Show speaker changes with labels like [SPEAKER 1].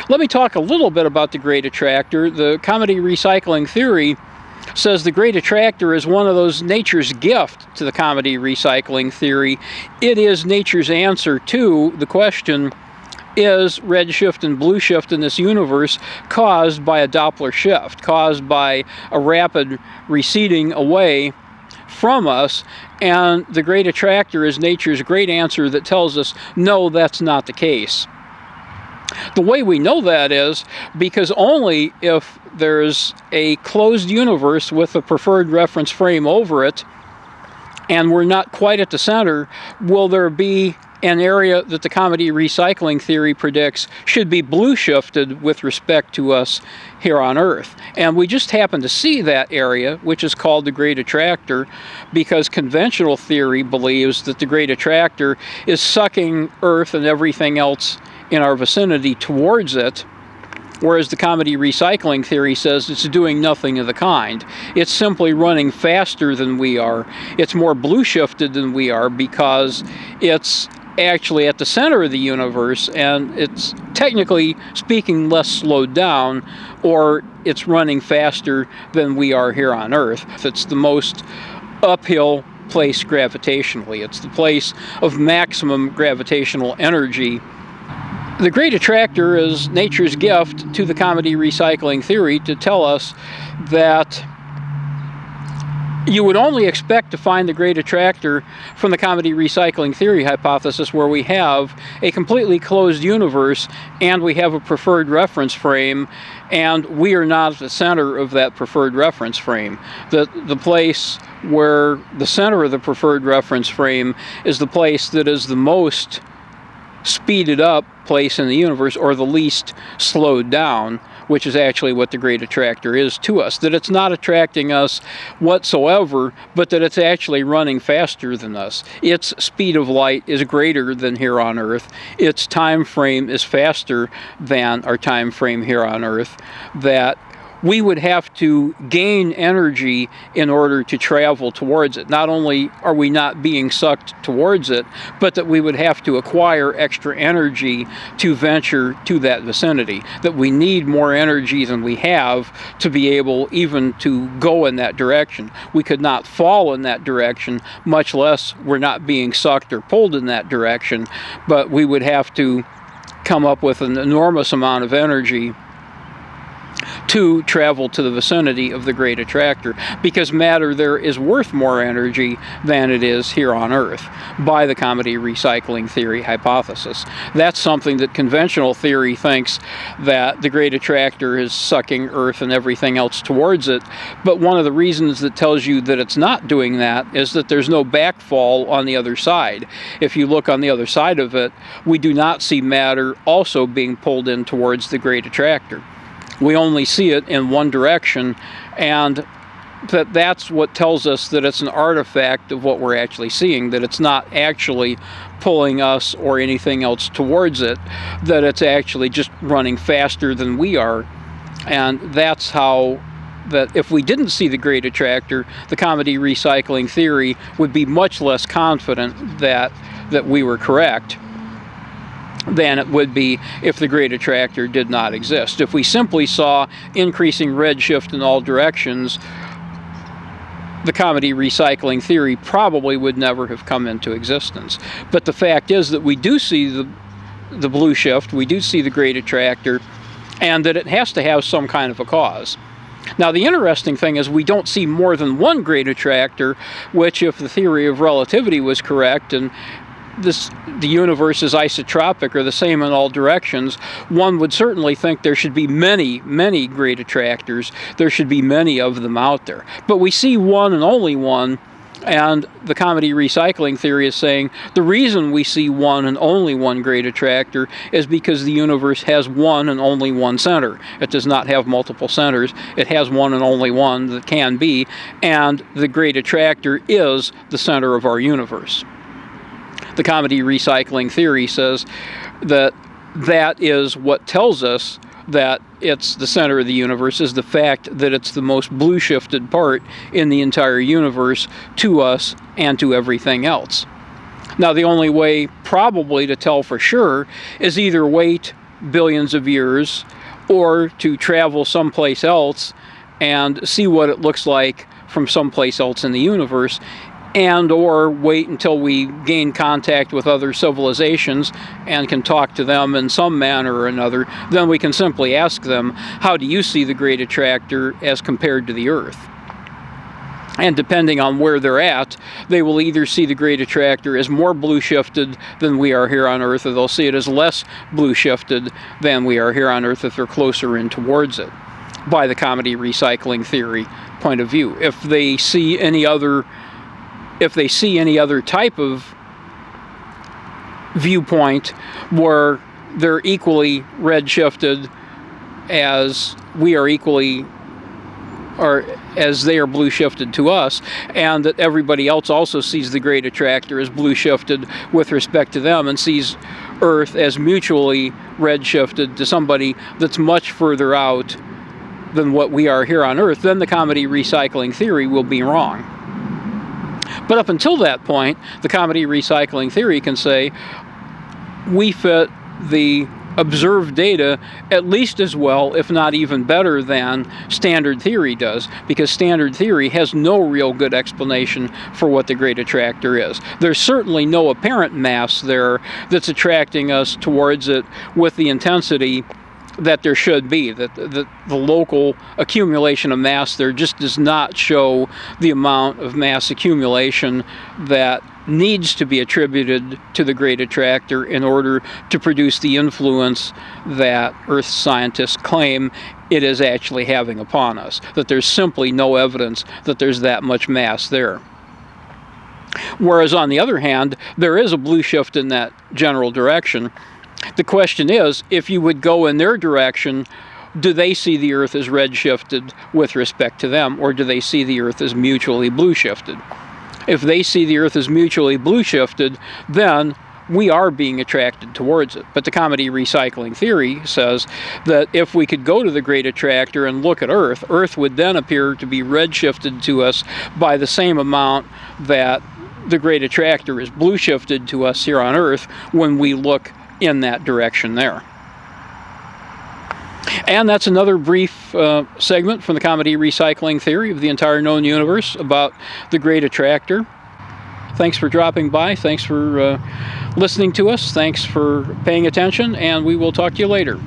[SPEAKER 1] Let me talk a little bit about the Great Attractor. The comedy recycling theory says the Great Attractor is one of those nature's gift to the comedy recycling theory. It is nature's answer to the question, is redshift and blue shift in this universe caused by a Doppler shift, caused by a rapid receding away from us? And the Great Attractor is nature's great answer that tells us, no, that's not the case. The way we know that is because only if there's a closed universe with a preferred reference frame over it, and we're not quite at the center, will there be an area that the comedy recycling theory predicts should be blue shifted with respect to us here on Earth. And we just happen to see that area, which is called the Great Attractor, because conventional theory believes that the Great Attractor is sucking Earth and everything else in our vicinity towards it, whereas the comedy recycling theory says it's doing nothing of the kind. It's simply running faster than we are. It's more blue shifted than we are because it's actually at the center of the universe, and it's technically speaking less slowed down, or it's running faster than we are here on Earth. It's the most uphill place gravitationally. It's the place of maximum gravitational energy. The Great Attractor is nature's gift to the comedy recycling theory to tell us that you would only expect to find the Great Attractor from the comedy recycling theory hypothesis, where we have a completely closed universe and we have a preferred reference frame, and we are not at the center of that preferred reference frame. The place where the center of the preferred reference frame is the place that is the most speeded up place in the universe, or the least slowed down, which is actually what the Great Attractor is to us. That it's not attracting us whatsoever, but that it's actually running faster than us. Its speed of light is greater than here on Earth. Its time frame is faster than our time frame here on Earth. That we would have to gain energy in order to travel towards it. Not only are we not being sucked towards it, but that we would have to acquire extra energy to venture to that vicinity. That we need more energy than we have to be able even to go in that direction. We could not fall in that direction, much less we're not being sucked or pulled in that direction, but we would have to come up with an enormous amount of energy to travel to the vicinity of the Great Attractor, because matter there is worth more energy than it is here on Earth by the comedy recycling theory hypothesis. That's something that conventional theory thinks, that the Great Attractor is sucking Earth and everything else towards it, but one of the reasons that tells you that it's not doing that is that there's no backfall on the other side. If you look on the other side of it, we do not see matter also being pulled in towards the Great Attractor. We only see it in one direction, and that's what tells us that it's an artifact of what we're actually seeing, that it's not actually pulling us or anything else towards it, that it's actually just running faster than we are. And that's how, that if we didn't see the Great Attractor, the comedy recycling theory would be much less confident that we were correct than it would be if the Great Attractor did not exist. If we simply saw increasing redshift in all directions, the comedy recycling theory probably would never have come into existence. But the fact is that we do see the blue shift, we do see the Great Attractor, and that it has to have some kind of a cause. Now, the interesting thing is we don't see more than one Great Attractor, which, if the theory of relativity was correct, and the universe is isotropic, or the same in all directions, one would certainly think there should be many, many Great Attractors. There should be many of them out there. But we see one and only one, and the comedy recycling theory is saying the reason we see one and only one Great Attractor is because the universe has one and only one center. It does not have multiple centers. It has one and only one that can be, and the Great Attractor is the center of our universe. The comedy recycling theory says that that is what tells us that it's the center of the universe, is the fact that it's the most blue shifted part in the entire universe to us and to everything else. Now, the only way probably to tell for sure is either wait billions of years, or to travel someplace else and see what it looks like from someplace else in the universe, and or wait until we gain contact with other civilizations and can talk to them in some manner or another. Then we can simply ask them, how do you see the Great Attractor as compared to the Earth? And depending on where they're at, they will either see the Great Attractor as more blue shifted than we are here on Earth, or they'll see it as less blue shifted than we are here on Earth if they're closer in towards it, by the comedy recycling theory point of view. If they see any other type of viewpoint where they're equally red-shifted as we are equally, or as they are blue-shifted to us, and that everybody else also sees the Great Attractor as blue-shifted with respect to them, and sees Earth as mutually red-shifted to somebody that's much further out than what we are here on Earth, then the comedy recycling theory will be wrong. But up until that point, the comedy recycling theory can say, we fit the observed data at least as well, if not even better than standard theory does, because standard theory has no real good explanation for what the Great Attractor is. There's certainly no apparent mass there that's attracting us towards it with the intensity that there should be. That the local accumulation of mass there just does not show the amount of mass accumulation that needs to be attributed to the Great Attractor in order to produce the influence that Earth scientists claim it is actually having upon us. That there's simply no evidence that there's that much mass there. Whereas on the other hand, there is a blue shift in that general direction. The question is, if you would go in their direction, do they see the Earth as red-shifted with respect to them, or do they see the Earth as mutually blue-shifted? If they see the Earth as mutually blue-shifted, then we are being attracted towards it. But the comedy recycling theory says that if we could go to the Great Attractor and look at Earth, Earth would then appear to be red-shifted to us by the same amount that the Great Attractor is blue-shifted to us here on Earth when we look in that direction there. And that's another brief segment from the comedy recycling theory of the entire known universe about the Great Attractor. Thanks for dropping by. Thanks for listening to us. Thanks for paying attention, and we will talk to you later.